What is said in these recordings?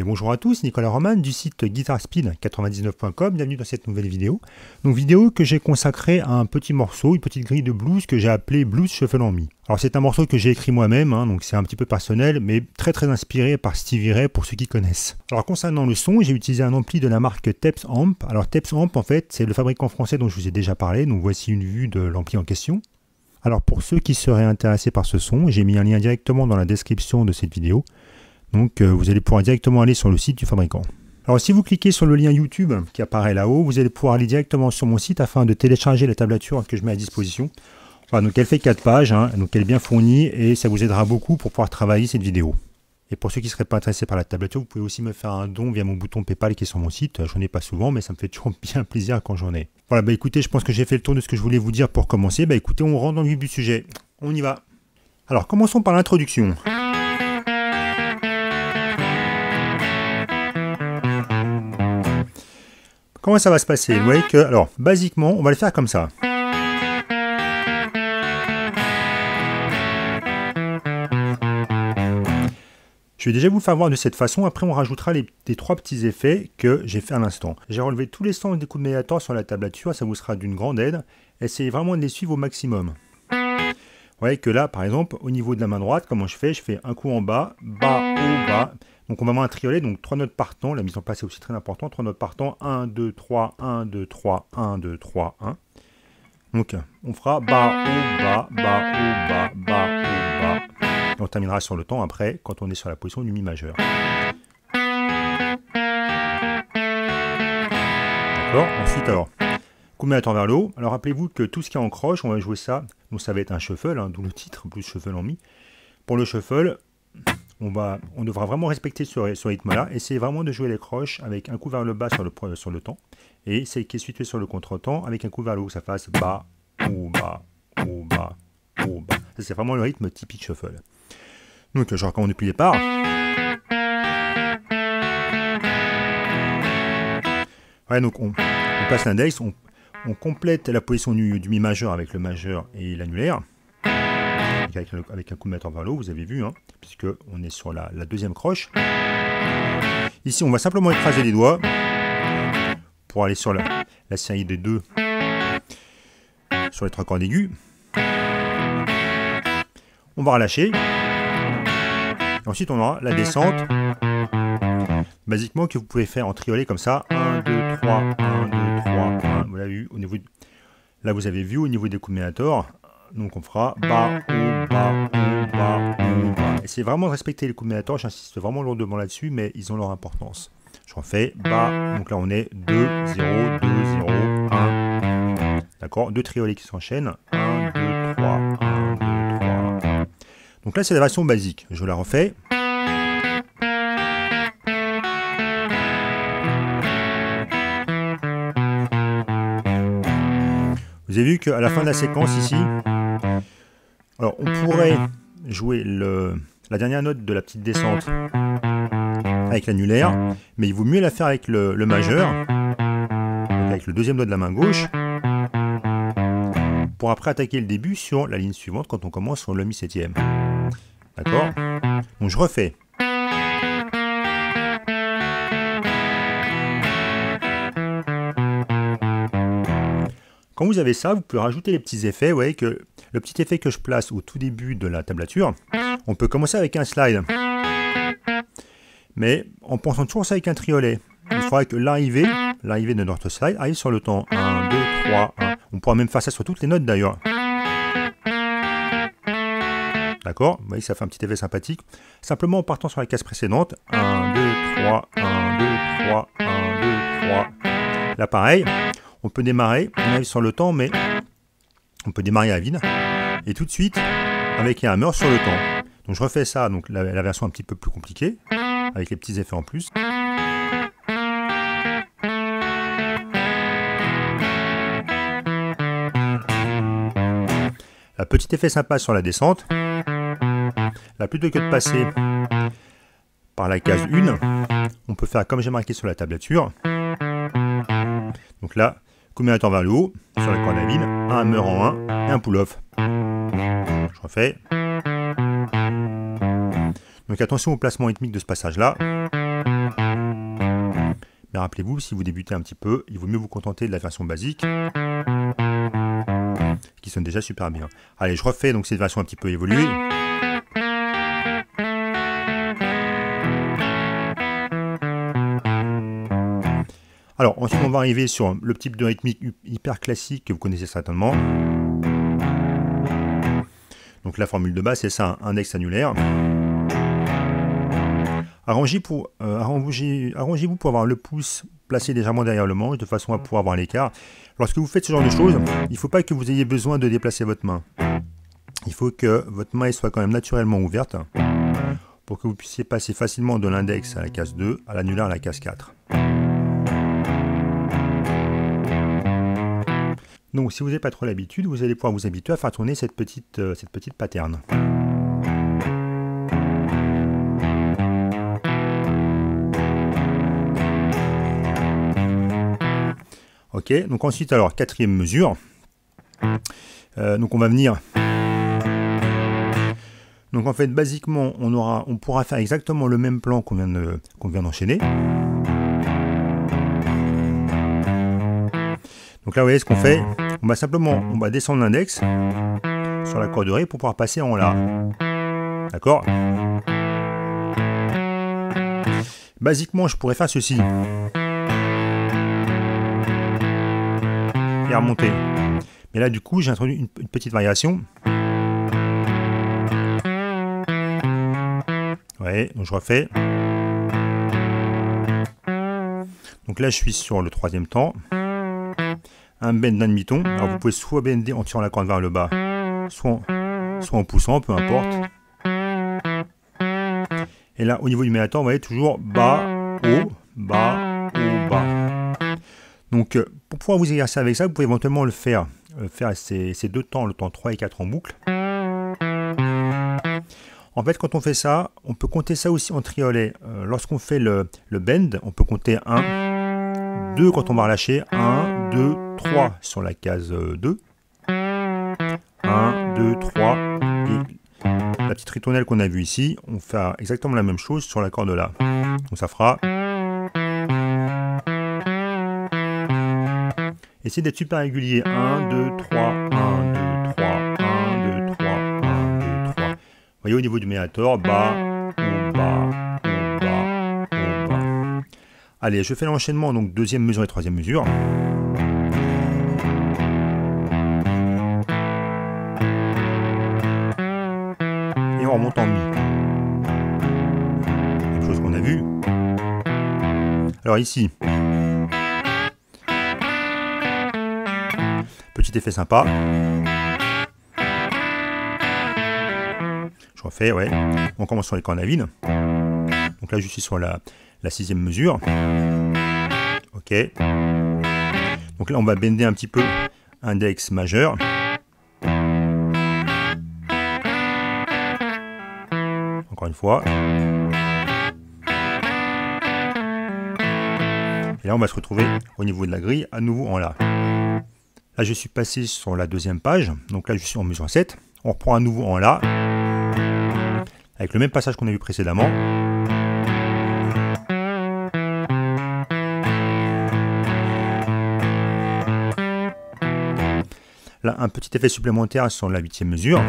bonjour à tous, Nicolas Roman du site guitarspeed99.com, bienvenue dans cette nouvelle vidéo. Donc vidéo que j'ai consacrée à un petit morceau, une petite grille de blues que j'ai appelé Blues Shuffle en Mi. Alors c'est un morceau que j'ai écrit moi-même, donc c'est un petit peu personnel, mais très inspiré par Stevie Ray pour ceux qui connaissent. Alors concernant le son, j'ai utilisé un ampli de la marque Teps Amp. Alors Teps Amp en fait c'est le fabricant français dont je vous ai déjà parlé, donc voici une vue de l'ampli en question. Alors pour ceux qui seraient intéressés par ce son, j'ai mis un lien directement dans la description de cette vidéo. Donc vous allez pouvoir directement aller sur le site du fabricant. Alors si vous cliquez sur le lien YouTube qui apparaît là-haut, vous allez pouvoir aller directement sur mon site afin de télécharger la tablature que je mets à disposition. Voilà, donc elle fait 4 pages, donc elle est bien fournie et ça vous aidera beaucoup pour pouvoir travailler cette vidéo. Et pour ceux qui ne seraient pas intéressés par la tablature, vous pouvez aussi me faire un don via mon bouton PayPal qui est sur mon site. J'en ai pas souvent, mais ça me fait toujours bien plaisir quand j'en ai. Voilà, bah écoutez, je pense que j'ai fait le tour de ce que je voulais vous dire pour commencer. Bah écoutez, on rentre dans le vif du sujet. On y va. Alors commençons par l'introduction. Comment ça va se passer? Vous voyez que, alors, basiquement, on va le faire comme ça. Je vais déjà vous le faire voir de cette façon, après on rajoutera les 3 petits effets que j'ai fait à l'instant. J'ai relevé tous les sens des coups de médiator sur la tablature, ça vous sera d'une grande aide. Essayez vraiment de les suivre au maximum. Vous voyez que là, par exemple, au niveau de la main droite, comment je fais un coup en bas, bas, haut, bas. Donc on va avoir un triolet, donc 3 notes par temps, la mise en place est aussi très importante, 3 notes par temps, 1, 2, 3, 1, 2, 3, 1, 2, 3, 1. Donc on fera bas, haut, bas, bas, haut, bas, bas, haut, bas. Et on terminera sur le temps après, quand on est sur la position du Mi majeur. D'accord. Ensuite, alors, coup de médiator vers le haut. Alors rappelez-vous que tout ce qui est en croche, on va jouer ça, donc ça va être un shuffle, d'où le titre, Blues Shuffle en Mi. Pour le shuffle, on devra vraiment respecter ce rythme-là. Essayez vraiment de jouer les croches avec un coup vers le bas sur le temps. Et celle qui est située sur le contre-temps avec un coup vers le haut, ça fasse bas, haut, bas, haut, bas, haut, bas. Ça, c'est vraiment le rythme typique shuffle. Donc, je recommence depuis le départ. Ouais, donc on passe l'index, on complète la position du Mi majeur avec le majeur et l'annulaire. Avec un coup de médiator vers le haut, vous avez vu, puisque on est sur la deuxième croche. Ici, on va simplement écraser les doigts pour aller sur la série des 2 sur les 3 cordes aiguës. On va relâcher. Et ensuite, on aura la descente, basiquement, que vous pouvez faire en triolet comme ça. 1, 2, 3, 1, 2, 3, 1. Vous l'avez vu, là, vous avez vu au niveau des coups de médiator. Donc on fera bas, haut, bas, haut, bas, haut, bas. Essayez vraiment de respecter les coups de médiator, j'insiste vraiment lourdement là-dessus, mais ils ont leur importance. Je refais bas, donc là on est 2, 0, 2, 0, 1. D'accord, 2 triolets qui s'enchaînent. 1, 2, 3, 1, 2, 3, 1. Donc là c'est la version basique, je la refais. Vous avez vu qu'à la fin de la séquence ici, alors on pourrait jouer la dernière note de la petite descente avec l'annulaire, mais il vaut mieux la faire avec le majeur, donc avec le deuxième doigt de la main gauche, pour après attaquer le début sur la ligne suivante quand on commence sur le Mi septième. D'accord? Donc je refais. Quand vous avez ça, vous pouvez rajouter les petits effets. Vous voyez que le petit effet que je place au tout début de la tablature, on peut commencer avec un slide. Mais en pensant toujours ça avec un triolet. Il faudra que l'arrivée de notre slide arrive sur le temps. 1, 2, 3, 1. On pourra même faire ça sur toutes les notes d'ailleurs. D'accord? Vous voyez que ça fait un petit effet sympathique. Simplement en partant sur la case précédente. 1, 2, 3, 1, 2, 3, 1, 2, 3. Là pareil. On peut démarrer, on arrive sur le temps, mais on peut démarrer à vide. Et tout de suite, avec un hammer sur le temps. Donc je refais ça, donc la version un petit peu plus compliquée, avec les petits effets en plus. Un petit effet sympa sur la descente. Là, plutôt que de passer par la case 1, on peut faire comme j'ai marqué sur la tablature. Donc là, coup de médiator vers le haut, sur la corde à vide, un hammer en 1 et un pull-off. Je refais. Donc attention au placement rythmique de ce passage-là. Mais rappelez-vous, si vous débutez un petit peu, il vaut mieux vous contenter de la version basique, qui sonne déjà super bien. Allez, je refais donc cette version un petit peu évoluée. Alors, ensuite, on va arriver sur le type de rythmique hyper classique que vous connaissez certainement. Donc la formule de base, c'est ça, un index annulaire. Arrangez-vous pour avoir le pouce placé légèrement derrière le manche, de façon à pouvoir avoir l'écart. Lorsque vous faites ce genre de choses, il ne faut pas que vous ayez besoin de déplacer votre main. Il faut que votre main soit quand même naturellement ouverte, pour que vous puissiez passer facilement de l'index à la case 2, à l'annulaire à la case 4. Donc si vous n'avez pas trop l'habitude, vous allez pouvoir vous habituer à faire tourner cette petite pattern. Ok, donc ensuite, alors, quatrième mesure. Donc on va venir... Donc en fait, basiquement, on pourra faire exactement le même plan qu'on vient d'enchaîner. Donc là, vous voyez ce qu'on fait. On va descendre l'index sur la corde de Ré pour pouvoir passer en La. D'accord? Basiquement, je pourrais faire ceci. Et remonter. Mais là, du coup, j'ai introduit une petite variation. Ouais, donc je refais. Donc là, je suis sur le troisième temps. Un bend d'un demi-ton. Alors vous pouvez soit bender en tirant la corde vers le bas, soit en poussant, peu importe. Et là, au niveau du médiator, vous voyez toujours bas, haut, bas, haut, bas. Donc, pour pouvoir vous exercer avec ça, vous pouvez éventuellement le faire ces deux temps, le temps 3 et 4 en boucle. En fait, quand on fait ça, on peut compter ça aussi en triolet. Lorsqu'on fait le bend, on peut compter 1, 2 quand on va relâcher, 1, 2, 3 sur la case 2. 1, 2, 3. Et la petite ritournelle qu'on a vue ici, on fait exactement la même chose sur la corde là. Donc ça fera... Essayez d'être super régulier. 1, 2, 3, 1, 2, 3, 1, 2, 3, 1, 2, 3. Vous voyez au niveau du médiator, bas, haut, bas, haut, bas, haut, bas. Allez, je fais l'enchaînement, donc deuxième mesure et troisième mesure. Et on remonte en mi. Même chose qu'on a vu. Alors ici, petit effet sympa. Je refais, ouais. On commence sur les cordes navines. Donc là, je suis sur la sixième mesure. Ok. Donc là, on va bender un petit peu index majeur. Encore une fois. Et là, on va se retrouver au niveau de la grille, à nouveau en La. Là, je suis passé sur la deuxième page. Donc là, je suis en mesure 7. On reprend à nouveau en La. Avec le même passage qu'on a vu précédemment. Là, un petit effet supplémentaire sur la huitième mesure.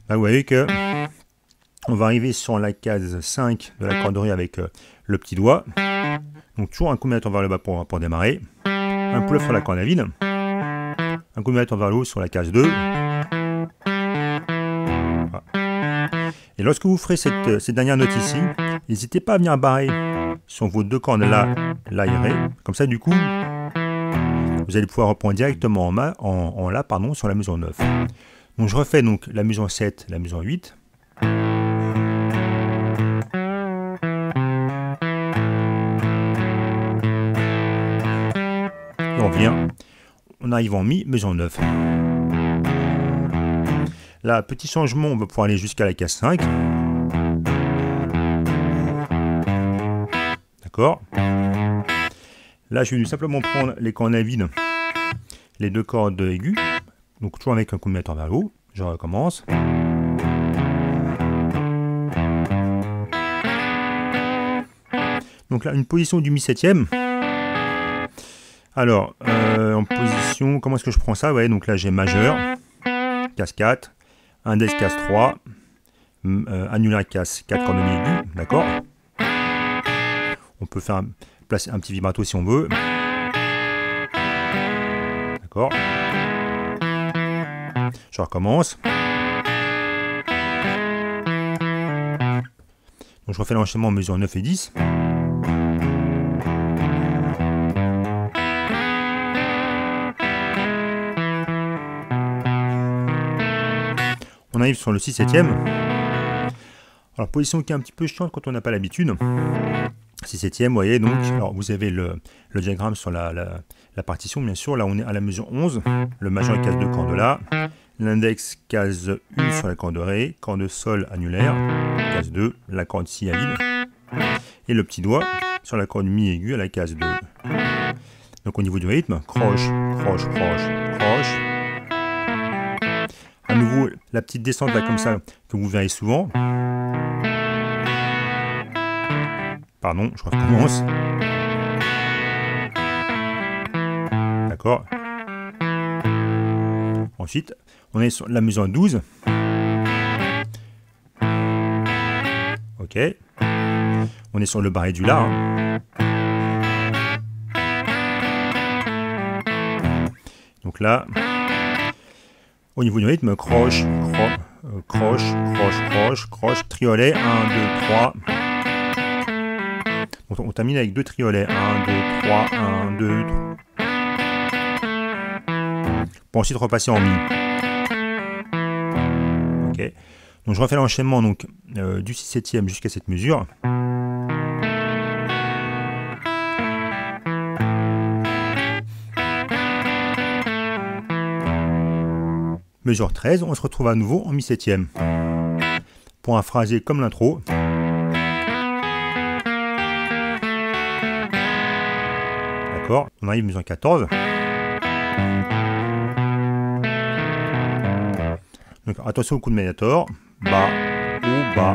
Là, vous voyez que on va arriver sur la case 5 de la corde de Ré avec le petit doigt. Donc toujours un coup de manette vers le bas pour démarrer. Un pull-up sur la corde navine. Un coup de manette vers le haut sur la case 2. Voilà. Et lorsque vous ferez cette dernière note ici, n'hésitez pas à venir barrer sur vos deux cordes là, La et Ré. Comme ça, du coup, vous allez pouvoir reprendre directement en La, pardon, sur la mesure 9. Donc je refais donc la mesure 7, la mesure 8. Et on vient, on arrive en mi, mesure 9. Là, petit changement, on va pouvoir aller jusqu'à la case 5. D'accord. Là, je vais simplement prendre les cordes navines, les deux cordes aiguës. Donc toujours avec un coup de manette vers le haut. Je recommence. Donc là, une position du mi-septième. Alors, en position, comment est-ce que je prends ça? Ouais, donc là j'ai majeur, casse 4, index casse 3, annulaire casse 4 cordes de mi aiguë, d'accord? On peut faire placer un petit vibrato si on veut. D'accord? Je recommence. Donc je refais l'enchaînement en mesure 9 et 10. On arrive sur le 6/7. Alors position qui est un petit peu chiante quand on n'a pas l'habitude. 6/7, vous voyez, donc alors vous avez le diagramme sur la partition, bien sûr. Là on est à la mesure 11. Le majeur case 2 corde La. L'index case U sur la corde Ré, corde Sol annulaire, case 2, la corde Si à vide, et le petit doigt sur la corde Mi aiguë à la case 2. Donc au niveau du rythme, croche, croche, croche, croche. À nouveau, la petite descente là comme ça, que vous verrez souvent. Pardon, je recommence. D'accord. Ensuite, on est sur la mesure 12. Ok. On est sur le barré du La. Hein. Donc là, au niveau du rythme, croche, croche, croche, croche, croche, triolet, 1, 2, 3. On termine avec 2 triolets, 1, 2, 3, 1, 2, 3. Pour ensuite repasser en Mi. Ok. Donc je refais l'enchaînement donc du 6/7 jusqu'à cette mesure. Mesure 13, on se retrouve à nouveau en mi-septième. Pour un phrasé comme l'intro. D'accord, on arrive à mesure 14. Donc attention au coup de médiator. Bas, haut, bas.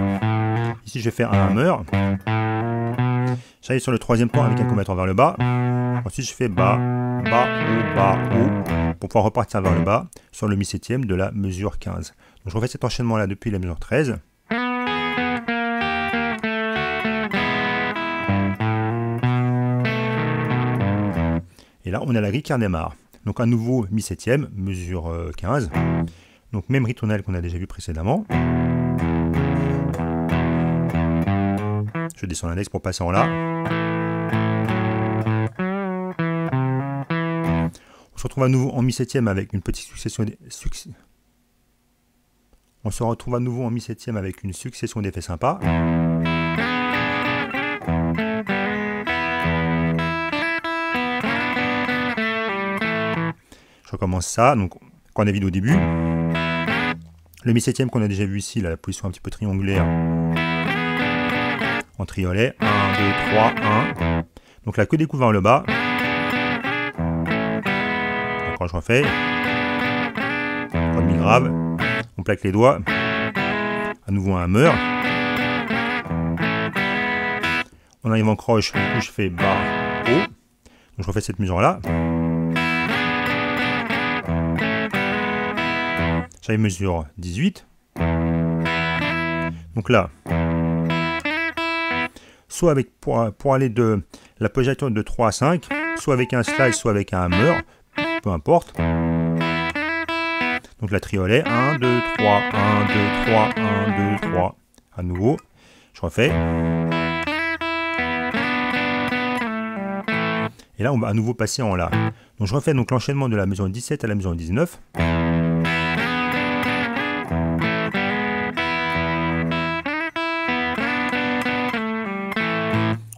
Ici je vais faire un hammer. J'arrive sur le troisième temps avec un commetteur vers le bas. Ensuite je fais bas, bas, haut, pour pouvoir repartir vers le bas sur le mi-septième de la mesure 15. Donc je refais cet enchaînement là depuis la mesure 13. Et là on a la grille qui redémarre. Donc à nouveau mi-septième, mesure 15. Donc même ritonale qu'on a déjà vu précédemment. Je descends l'index pour passer en La. On se retrouve à nouveau en mi-septième avec une petite succession On se retrouve à nouveau en mi-septième avec une succession d'effets sympas. Je recommence ça, donc qu'on a vu au début. Le mi-septième qu'on a déjà vu ici, là, la position un petit peu triangulaire. En triolet, 1, 2, 3, 1. Donc là, que découvert vers le bas. D'accord, je refais. Corde Mi grave. On plaque les doigts. À nouveau un hammer. On arrive en croche, du coup je fais bas, haut. Donc je refais cette mesure là. J'arrive mesure 18. Donc là, soit avec pour aller de la position de 3 à 5, soit avec un slide, soit avec un hammer, peu importe. Donc la triolet, 1, 2, 3, 1, 2, 3, 1, 2, 3. À nouveau, je refais. Et là, on va à nouveau passer en La. Donc je refais donc l'enchaînement de la mesure 17 à la mesure 19.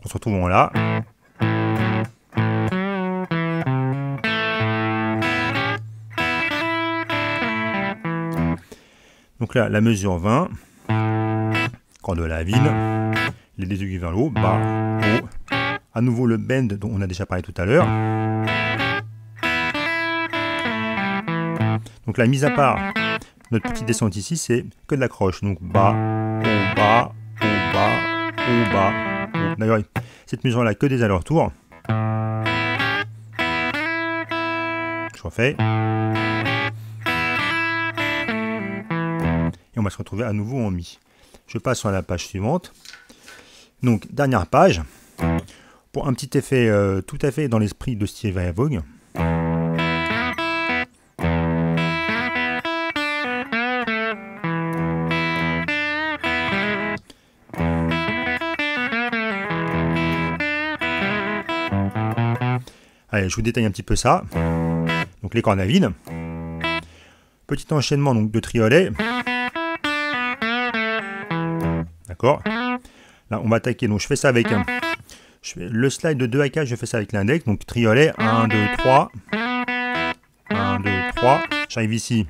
On se retrouve en La. Donc là, la mesure 20, corde La vide, les deux aiguilles vers le haut, bas, haut. À nouveau le bend dont on a déjà parlé tout à l'heure. Donc la mise à part, notre petite descente ici, c'est que de la croche. Donc bas, haut, bas, haut, bas, haut, bas, haut. D'ailleurs, cette mesure là que des allers-retours. Je refais. Et on va se retrouver à nouveau en mi. Je passe sur la page suivante. Donc, dernière page. Pour un petit effet tout à fait dans l'esprit de Steve Vai Vogue. Allez, je vous détaille un petit peu ça. Donc les cordes à vide. Petit enchaînement donc, de triolets. D'accord. Là, on va attaquer. Donc je fais ça avec le slide de 2 à 4, je fais ça avec l'index. Donc triolet, 1, 2, 3. 1, 2, 3. J'arrive ici.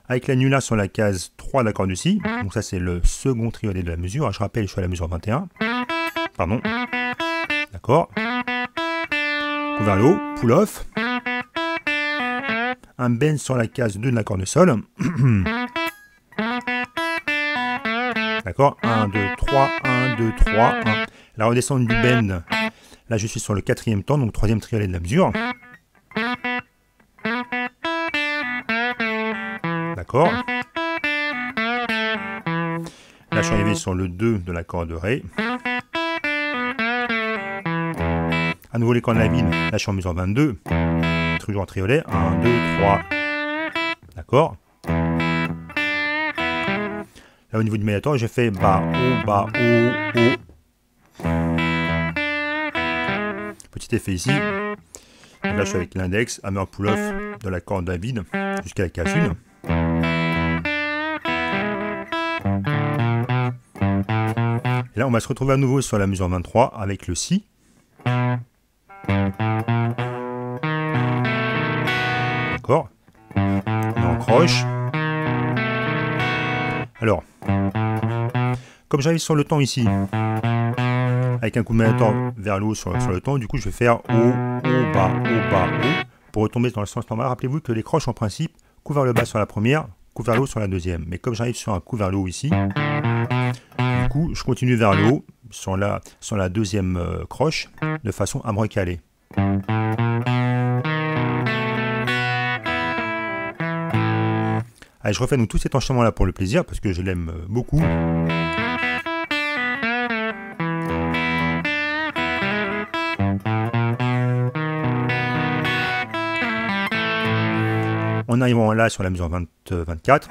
Avec l'annulaire sur la case 3 d'accord de si. Donc ça, c'est le second triolet de la mesure. Je rappelle, je suis à la mesure 21. Pardon. D'accord. Coup vers le haut, pull off. Un bend sur la case 2 de l'accord de sol. D'accord. 1, 2, 3, 1, 2, 3, 1. La redescente du bend. Là, je suis sur le 4e temps, donc 3e triolet de la mesure. D'accord. Là, je suis arrivé sur le 2 de l'accord de Ré. À nouveau les cordes à vide, là je suis en mesure 22, toujours en triolet, 1, 2, 3, d'accord. Là au niveau du médiator, j'ai fait bas, haut, haut. Petit effet ici. Donc là je suis avec l'index, hammer pull-off de la corde à vide jusqu'à la case 1. Et là on va se retrouver à nouveau sur la mesure 23 avec le si. D'accord. On encroche. Alors, comme j'arrive sur le temps ici, avec un coup de médiator vers le haut sur le temps, du coup je vais faire haut, haut, bas, haut, pour retomber dans le sens normal. Rappelez-vous que les croches en principe, coup vers le bas sur la première, coup vers le haut sur la deuxième. Mais comme j'arrive sur un coup vers le haut ici, du coup je continue vers le haut sur la deuxième croche de façon à me recaler. Allez, je refais donc tout cet enchaînement là pour le plaisir parce que je l'aime beaucoup. En arrivant là sur la mesure 24.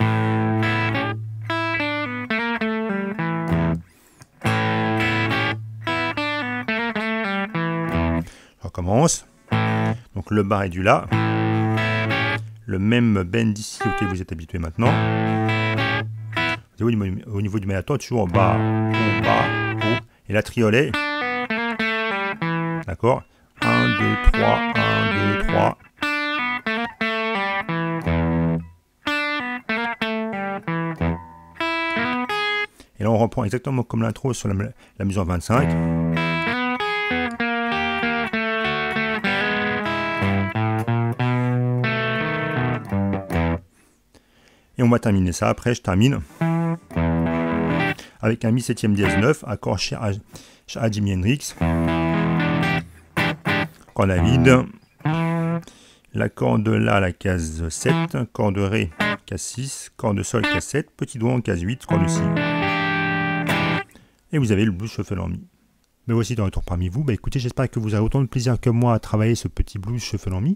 Je recommence. Donc le bas est du là. Le même bend ici auquel vous êtes habitué maintenant. Au niveau du médiator, toujours bas, haut. Et la triolet. D'accord. 1, 2, 3, 1, 2, 3. Et là, on reprend exactement comme l'intro sur la mesure 25. Et on va terminer ça. Après, je termine avec un mi 7e dièse 9, accord cher à Jimi Hendrix. Corde à vide. La corde là, la case 7. Corde Ré, case 6. Corde Sol, case 7. Petit doigt en case 8. Corde Si. Et vous avez le blues shuffle en mi. Me voici de retour parmi vous. Écoutez, j'espère que vous avez autant de plaisir que moi à travailler ce petit blues shuffle en mi.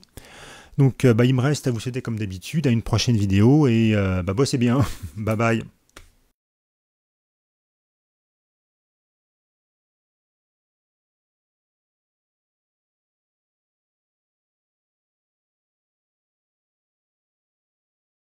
Donc il me reste à vous souhaiter comme d'habitude à une prochaine vidéo et bossez bien. Bye bye.